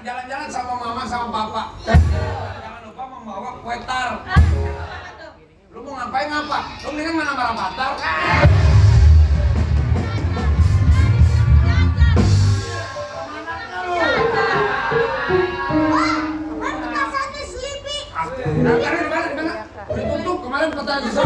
Jalan-jalan sama mama sama papa. Jangan lupa membawa kue tar. Lu mau ngapain apa? Lu mendingan mana marah batar. Ditutup kemarin kota bisa.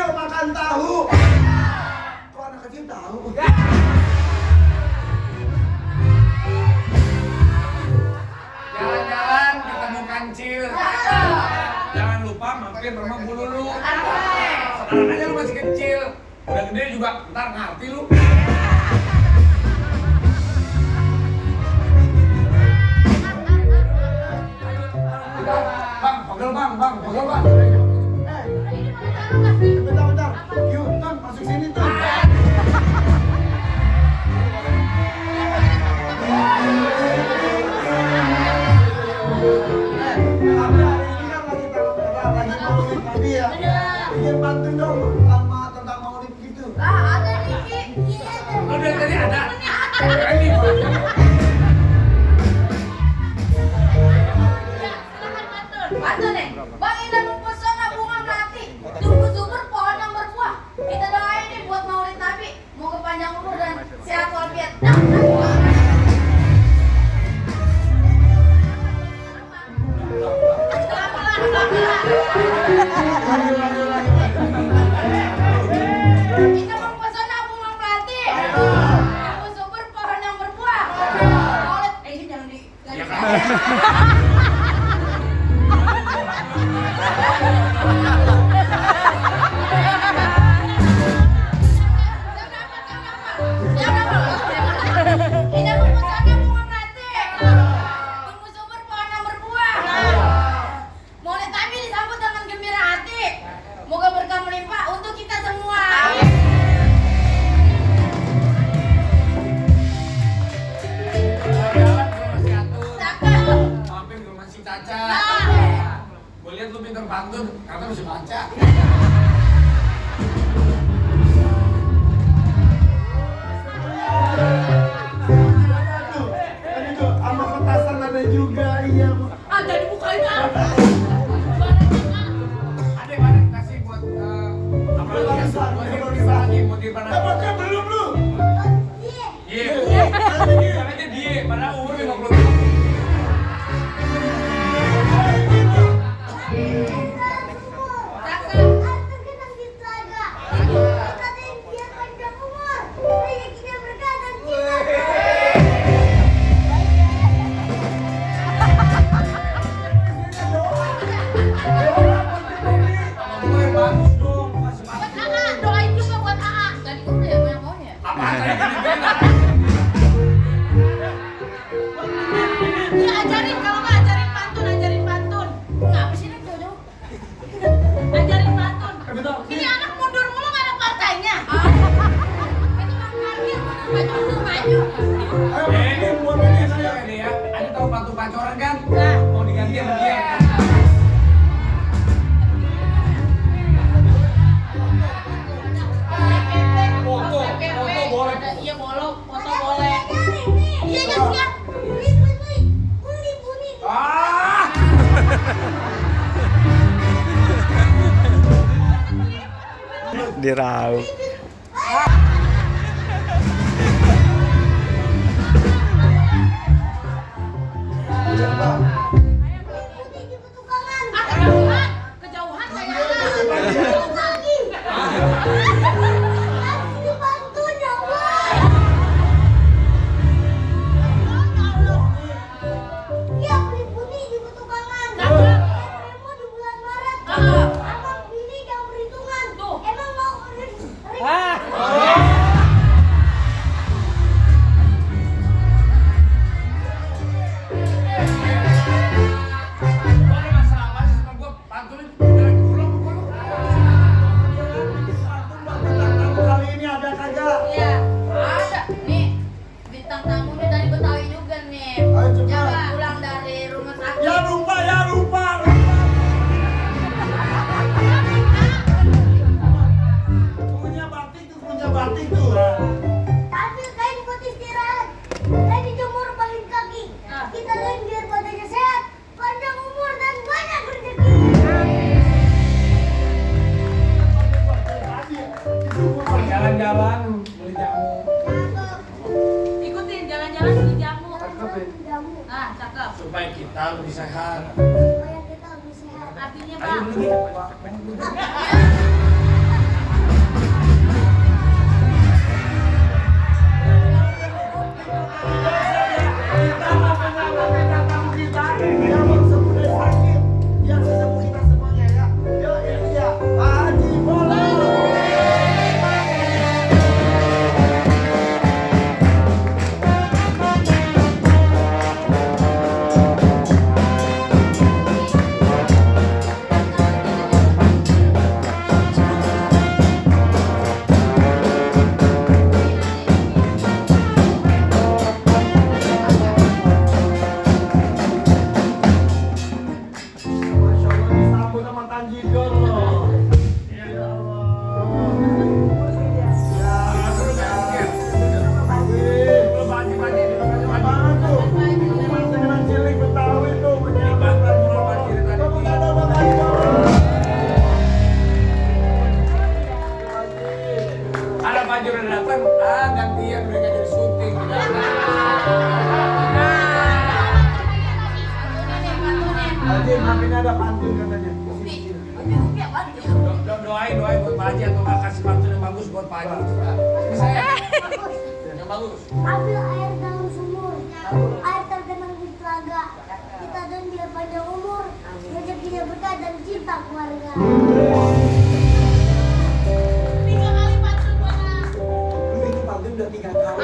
Makan tahu. Kok anak kecil tahu? Jalan-jalan ketemu kancil. Jangan lupa mampir rumah Bu Lulu. Sekarang aja lu masih kecil. Udah gede juga ntar ngerti lu. Bang, pegel bang. Bentar. Yuk, Ton, masuk sini, Ton. Lagi maulid Nabi ya. Bikin bantu dong sama tentang maulid gitu. Ada nih, Ki. Lu dari tadi ada? Bantu nih. Bang Indah mempesona bunga melati. Tumbuh subur pohon yang berbuah. Kita doain nih buat maulid Nabi. Moga panjang umur dan sehat walafiat. Kita mempesona bunga melati. Tumbuh subur pohon yang berbuah. Maulid, ini jangan di. Indah mempesona bunga melati. Tumbuh subur pohon yang berbuah. Maulid Nabi disambut dengan gembira hati. Moga berkah melimpah untuk kita semua. Jalan-jalan masih atur. Cakep. si Caca. Nah. Gue lihat lu pinter pantun, karena masih baca. Itu sama petasan ada juga, iya. Ah, jadi bukain apa? Ada yang kasih buat apa lagi ya? Mau dirban apa? Dapatnya belum lu? Iya. Bilang aja dia, padahal umur 50 tahun. Gue bagus dong, masih Buat bagus. AA, doain juga buat AA. Jadi udah ya banyak maunya. Apaan tadi kan dibilang? Iya, ajarin kalau nggak ajarin pantun. Ngapa sih nih jauh-jauh? Ajarin pantun. Ini anak mundur mulu nggak ada partainya. Itu kan parkir maju. Ayo, buat ini saya. Ini ya, ada tahu pantun pacoran kan? Nah. Mau diganti sama dia. Foto boleh. Iya bolong, foto boleh. Iya iya siap. Ah! Diraup. Ah, kejauhan saya. Lu ada masalah apa sih sama gua? Pantunin bilang pulang sama gua lu. Kali ini ada kagak? Iya, ada. Nih, bintang tamu nih dari Betawi juga nih. Ayo, cepat. Jangan pulang dari rumah sakit. Ya lupa. Punya batik tuh. Ambil kain buat istirahat. Saya dijemur paling kaki. Kita lain biar badannya sehat, panjang umur dan banyak rezeki. Jalan-jalan beli jamu. Ikutin jalan-jalan beli jamu. Jamu Ah, cakep. Supaya kita lebih sehat. supaya kita lebih sehat. Artinya, Ayo Pak. beli Pak. Ada Panji udah datang, gantian mereka jadi syuting. Ada pantun katanya. Doain buat Pak Haji atau nggak kasih pantun yang bagus buat Pak Haji. Ini saya yang bagus. Ambil air dalam sumur, air tergenang di telaga. Kita dan biar panjang umur, rezekinya berkah dan cinta keluarga. 3 kali pantun buat Itu pantun udah 3 kali.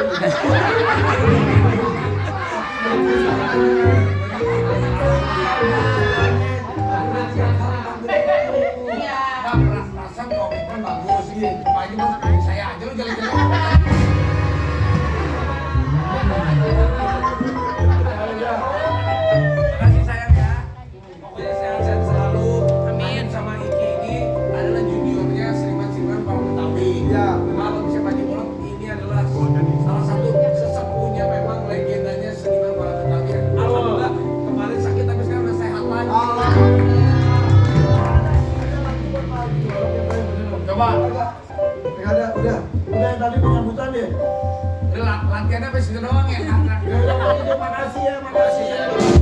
Iya. Nggak perasaan komitmen bagus gitu. Pak Haji mau saya aja lu jalan-jalan. Makasih sayang ya. latihannya sampai situ doang ya. Makasih ya, makasih ya.